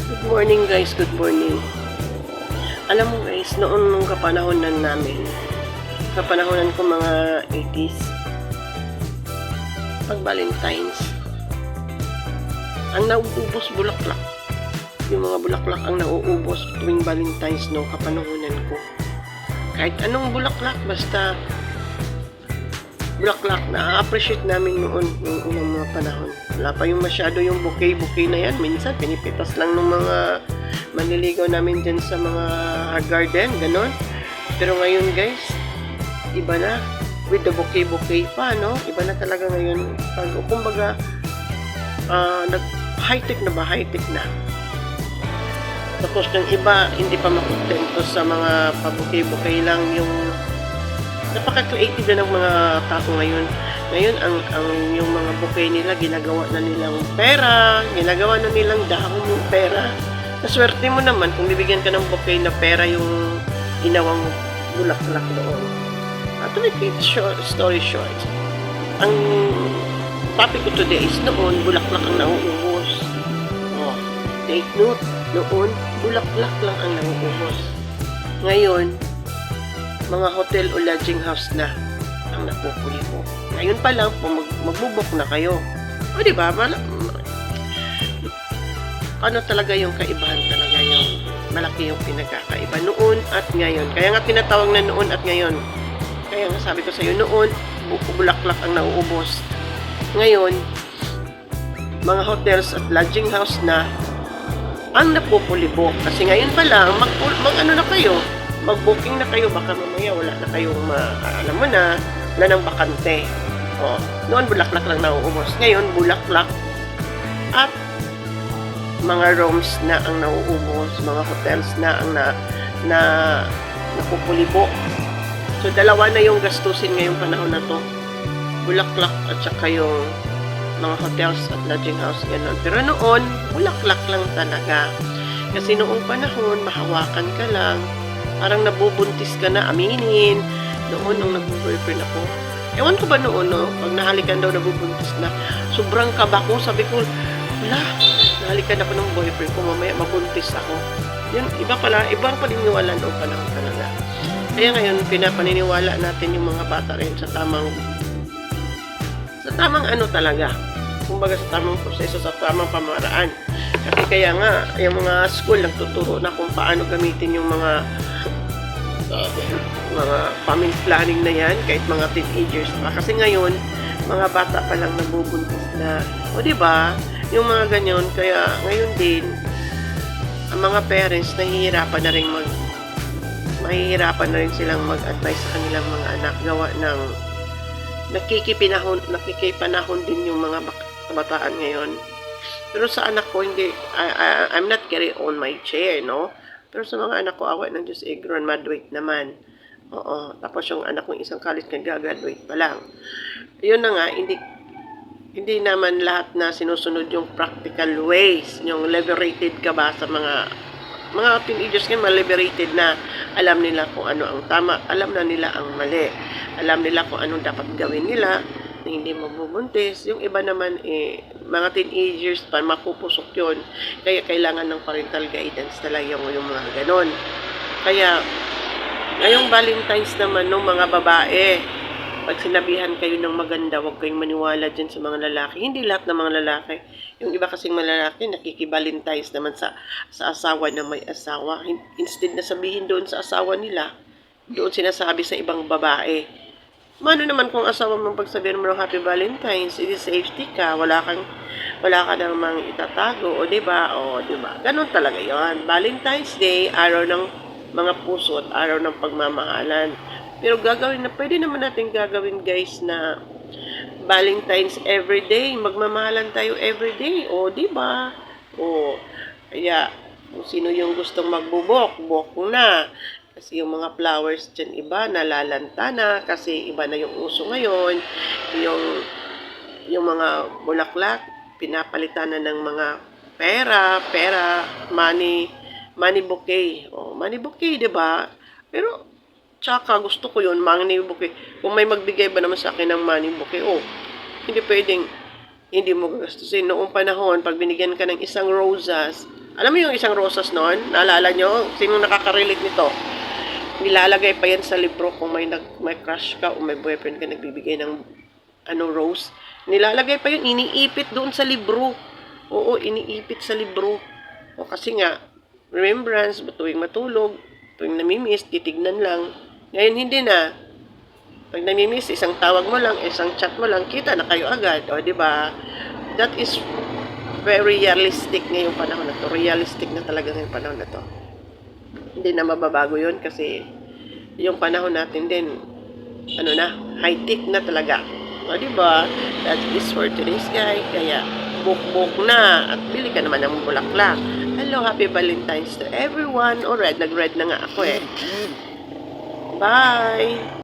Good morning guys, good morning. Alam mo guys, noon nung kapanahonan namin, kapanahonan ko mga 80s, pag Valentine's, ang nauubos bulaklak. Yung mga bulaklak ang nauubos tuwing Valentine's nung kapanahonan ko. Kahit anong bulaklak, basta bulaklak, na-appreciate namin noon yung unang mga panahon. Wala pa yung masyado yung bouquet na yan. Minsan, pinipitas lang ng mga manliligaw namin dyan sa mga garden, ganon. Pero ngayon guys, iba na. With the bouquet pa, no? Iba na talaga ngayon. Pag, kumbaga, high-tech na ba? High-tech na. Tapos yung iba, hindi pa makontento sa mga pa-bouquet lang yung napaka-creative na ng mga tao ngayon. Ngayon, ang yung mga bouquet nila, ginagawa na nilang pera, ginagawa na nilang dahon yung pera. Naswerte mo naman kung bibigyan ka ng bouquet na pera yung ginawang bulaklak doon. To make it story short, ang topic ko today is noon, bulaklak ang nauubos. Oh, take note, noon, bulaklak lang ang nauubos. Ngayon, mga hotel o lodging house na ang napupuli mo. Ngayon pa lang po, magbubok na kayo. O diba, ano talaga yung kaibahan talaga yung malaki yung pinagkakaiba noon at ngayon. Kaya nga tinatawag na noon at ngayon. Kaya nga sabi ko sa iyo, noon, bulaklak ang nauubos. Ngayon, mga hotels at lodging house na ang napupulibok. Kasi ngayon pa lang, ano na kayo, mag-booking na kayo, baka mamaya wala na kayong alam mo na, wala nang bakante. O, noon bulaklak lang nauubos. Ngayon, bulaklak at mga rooms na ang nauubos, mga hotels na ang napupulibok. So, dalawa na yung gastusin ngayong panahon na to. Bulaklak at saka yung mga hotels at lodging house, gano'n. Pero noon, bulaklak lang talaga. Kasi noong panahon, mahawakan ka lang, parang nabubuntis ka na, aminin. Noon, nung nag-boyfriend ako. Ewan ko ba noon, no? Pag nahalikan daw, nabubuntis na. Sobrang kaba ko. Sabi ko, wala, nahalikan ako ng boyfriend ko. Mamaya, mabuntis ako. Yun, iba pala, ibang paniniwala noong panahon talaga. Kaya ngayon, pinapaniniwala natin yung mga bata rin sa tamang ano talaga. Kumbaga sa tamang proseso, sa tamang pamaraan. Kasi kaya nga, yung mga school nagtuturo na kung paano gamitin yung mga family planning na yan, kahit mga teenagers pa. Kasi ngayon, mga bata pa lang nabubuntis na. O diba, yung mga ganyan, kaya ngayon din, ang mga parents mahihirapan na rin silang mag-advise sa kanilang mga anak gawa ng nakikipanahon din yung mga kabataan ngayon. Pero sa anak ko, hindi, I'm not carry on my chair, no? Pero sa mga anak ko, away ng Diyos, graduate naman. Oo. Tapos yung anak ko, isang college nag-graduate pa lang. Yun na nga, hindi naman lahat na sinusunod yung practical ways. Yung liberated ka ba sa mga teenagers ngayon, liberated na alam nila kung ano ang tama, alam na nila ang mali. Alam nila kung anong dapat gawin nila na hindi mabubuntis. Yung iba naman, mga teenagers pa, mapupusok yun. Kaya kailangan ng parental guidance talaga yung mga ganon. Kaya, ngayong Valentine's naman ng mga babae, pag sinabihan kayo ng maganda, huwag kayong maniwala dyan sa mga lalaki. Hindi lahat ng mga lalaki. Yung iba kasing mga lalaki, nakikibalintines naman sa asawa na may asawa. Instead na sabihin doon sa asawa nila, doon sinasabi sa ibang babae. Mano naman kung asawa mong pagsabihin mo ng Happy Valentine's, it is safety ka, wala ka namang itatago, o diba? O diba? Ganun talaga yon. Valentine's Day, araw ng mga puso at araw ng pagmamahalan. Pero pwede naman natin gagawin guys na Valentine's everyday, magmamahalan tayo everyday, o diba? O, kaya, kung sino yung gustong magbubok, buk na. Kasi yung mga flowers dyan iba, nalalanta na, kasi iba na yung uso ngayon. Yung mga bulaklak, pinapalitan na ng mga pera, money bouquet. O, money bouquet, diba? Pero, tsaka gusto ko yun, money bouquet. Kung may magbigay ba naman sa akin ng money bouquet, hindi pwedeng hindi mo gagastusin. Noong panahon, pag binigyan ka ng isang rosas, Alam mo yung isang rosas noon? Naalala nyo? Sino nakaka-relate nito? Nilalagay pa yan sa libro kung may crush ka o may boyfriend ka nagbibigay ng rose. Nilalagay pa yun, iniipit doon sa libro. Oo, iniipit sa libro. O kasi nga, remembrance, tuwing matulog, tuwing namimiss, titignan lang. Ngayon hindi na. Pag namimiss, isang tawag mo lang, isang chat mo lang, kita na kayo agad. O, di ba? That is very realistic ngayong panahon na to. Realistic na talaga ngayong panahon na to. Hindi na mababago yun kasi yung panahon natin din, high-tech na talaga. O, diba? That is for today's guy. Kaya, book na at bili ka naman ng bulaklak. Hello, happy Valentine's to everyone. O, nag-red na nga ako eh. Bye!